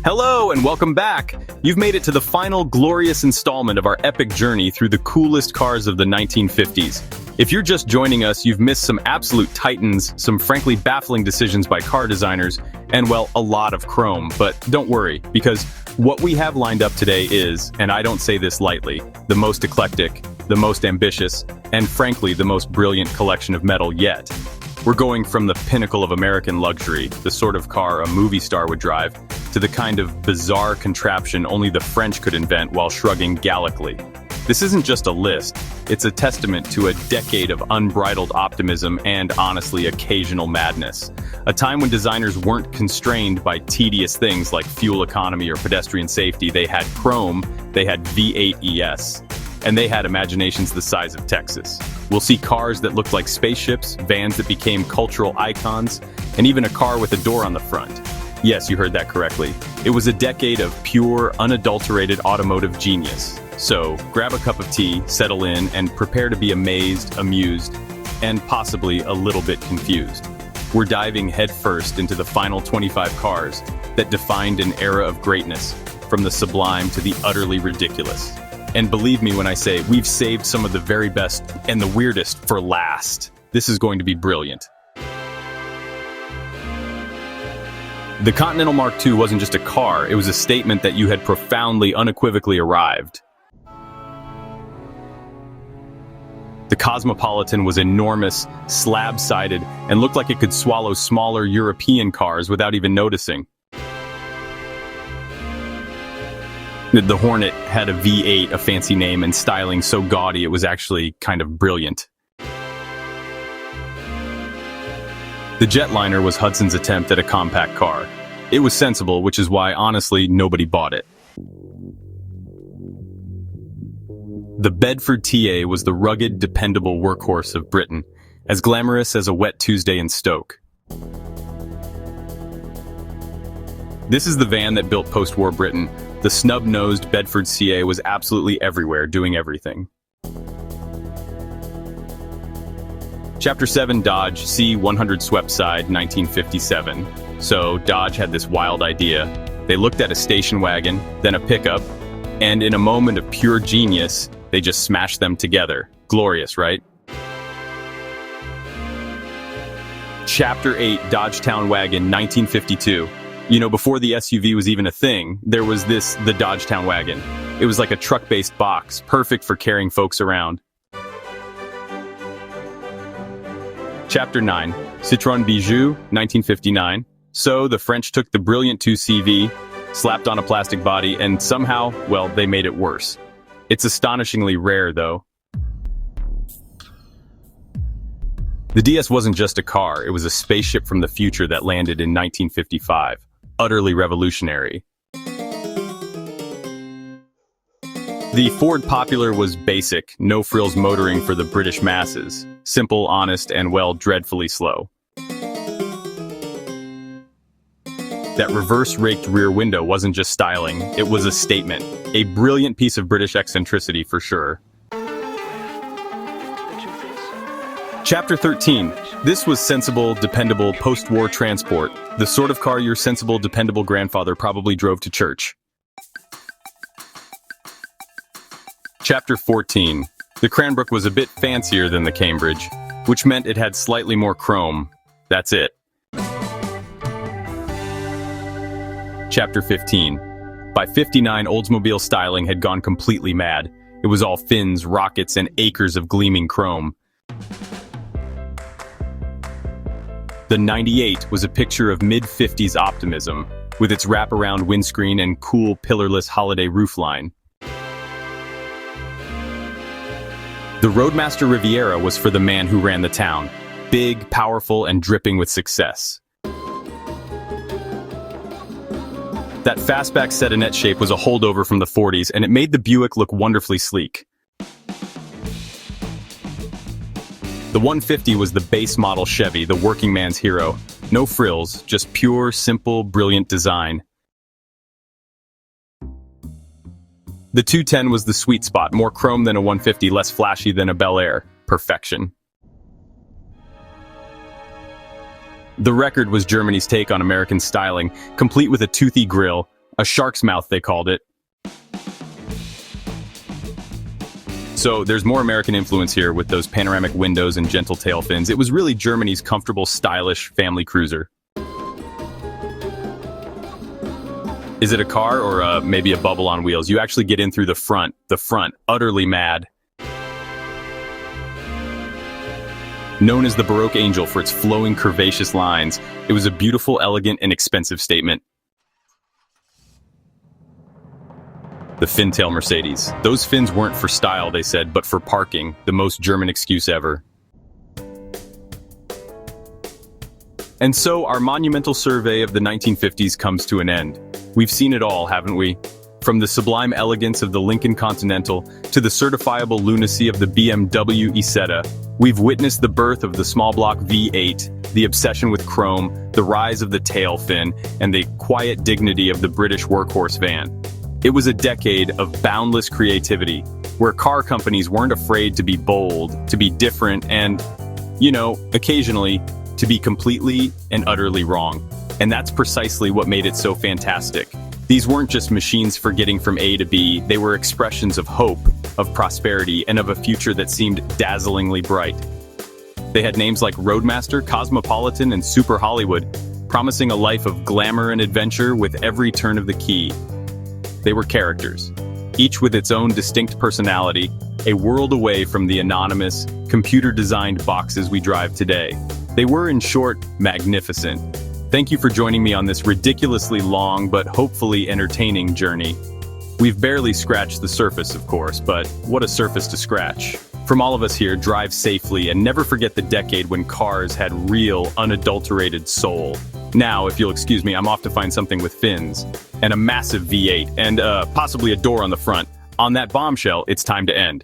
Hello and welcome back! You've made it to the final glorious installment of our epic journey through the coolest cars of the 1950s. If you're just joining us, you've missed some absolute titans, some frankly baffling decisions by car designers, and well, a lot of chrome. But don't worry, because what we have lined up today is, and I don't say this lightly, the most eclectic, the most ambitious, and frankly the most brilliant collection of metal yet. We're going from the pinnacle of American luxury, the sort of car a movie star would drive, to the kind of bizarre contraption only the French could invent while shrugging Gallically. This isn't just a list, it's a testament to a decade of unbridled optimism and, honestly, occasional madness. A time when designers weren't constrained by tedious things like fuel economy or pedestrian safety. They had chrome, they had V8 ES, and they had imaginations the size of Texas. We'll see cars that looked like spaceships, vans that became cultural icons, and even a car with a door on the front. Yes, you heard that correctly. It was a decade of pure, unadulterated automotive genius. So, grab a cup of tea, settle in, and prepare to be amazed, amused, and possibly a little bit confused. We're diving headfirst into the final 25 cars that defined an era of greatness, from the sublime to the utterly ridiculous. And believe me when I say we've saved some of the very best and the weirdest for last. This is going to be brilliant. The Continental Mark II wasn't just a car, it was a statement that you had profoundly, unequivocally arrived. The Cosmopolitan was enormous, slab-sided, and looked like it could swallow smaller European cars without even noticing. The Hornet had a V8, a fancy name, and styling so gaudy it was actually kind of brilliant. The Jetliner was Hudson's attempt at a compact car. It was sensible, which is why, honestly, nobody bought it. The Bedford TA was the rugged, dependable workhorse of Britain, as glamorous as a wet Tuesday in Stoke. This is the van that built post-war Britain. The snub-nosed Bedford CA was absolutely everywhere, doing everything. Chapter 7, Dodge C100 swept side, 1957. So, Dodge had this wild idea. They looked at a station wagon, then a pickup, and in a moment of pure genius, they just smashed them together. Glorious, right? Chapter 8, Dodgetown Wagon, 1952. You know, before the SUV was even a thing, there was the Dodgetown Wagon. It was like a truck-based box, perfect for carrying folks around. Chapter 9, Citroën Bijou, 1959. So, the French took the brilliant 2CV, slapped on a plastic body, and somehow, well, they made it worse. It's astonishingly rare, though. The DS wasn't just a car, it was a spaceship from the future that landed in 1955. Utterly revolutionary. The Ford Popular was basic, no-frills motoring for the British masses. Simple, honest, and, well, dreadfully slow. That reverse-raked rear window wasn't just styling, it was a statement. A brilliant piece of British eccentricity, for sure. Chapter 13. This was sensible, dependable, post-war transport. The sort of car your sensible, dependable grandfather probably drove to church. Chapter 14. The Cranbrook was a bit fancier than the Cambridge, which meant it had slightly more chrome. That's it. Chapter 15. By 59, Oldsmobile styling had gone completely mad. It was all fins, rockets, and acres of gleaming chrome. The 98 was a picture of mid-50s optimism, with its wraparound windscreen and cool, pillarless holiday roofline. The Roadmaster Riviera was for the man who ran the town. Big, powerful, and dripping with success. That fastback sedanette shape was a holdover from the 40s, and it made the Buick look wonderfully sleek. The 150 was the base model Chevy, the working man's hero. No frills, just pure, simple, brilliant design. The 210 was the sweet spot, more chrome than a 150, less flashy than a Bel Air. Perfection. The Record was Germany's take on American styling, complete with a toothy grille, A shark's mouth, they called it. So there's more American influence here with those panoramic windows and gentle tail fins. It was really Germany's comfortable, stylish family cruiser. Is it a car or maybe a bubble on wheels? You actually get in through the front, utterly mad. Known as the Baroque Angel for its flowing, curvaceous lines, it was a beautiful, elegant, and expensive statement. The fin-tail Mercedes. Those fins weren't for style, they said, but for parking, the most German excuse ever. And so our monumental survey of the 1950s comes to an end. We've seen it all, haven't we? From the sublime elegance of the Lincoln Continental to the certifiable lunacy of the BMW Isetta, we've witnessed the birth of the small block V8, the obsession with chrome, the rise of the tail fin, and the quiet dignity of the British workhorse van. It was a decade of boundless creativity, where car companies weren't afraid to be bold, to be different, and, occasionally, to be completely and utterly wrong. And that's precisely what made it so fantastic. These weren't just machines for getting from A to B, they were expressions of hope, of prosperity, and of a future that seemed dazzlingly bright. They had names like Roadmaster, Cosmopolitan, and Super Hollywood, promising a life of glamour and adventure with every turn of the key. They were characters, each with its own distinct personality, a world away from the anonymous, computer-designed boxes we drive today. They were, in short, magnificent. Thank you for joining me on this ridiculously long but hopefully entertaining journey. We've barely scratched the surface, of course, but what a surface to scratch. From all of us here, drive safely and never forget the decade when cars had real, unadulterated soul. Now, if you'll excuse me, I'm off to find something with fins, and a massive V8, and possibly a door on the front. On that bombshell, it's time to end.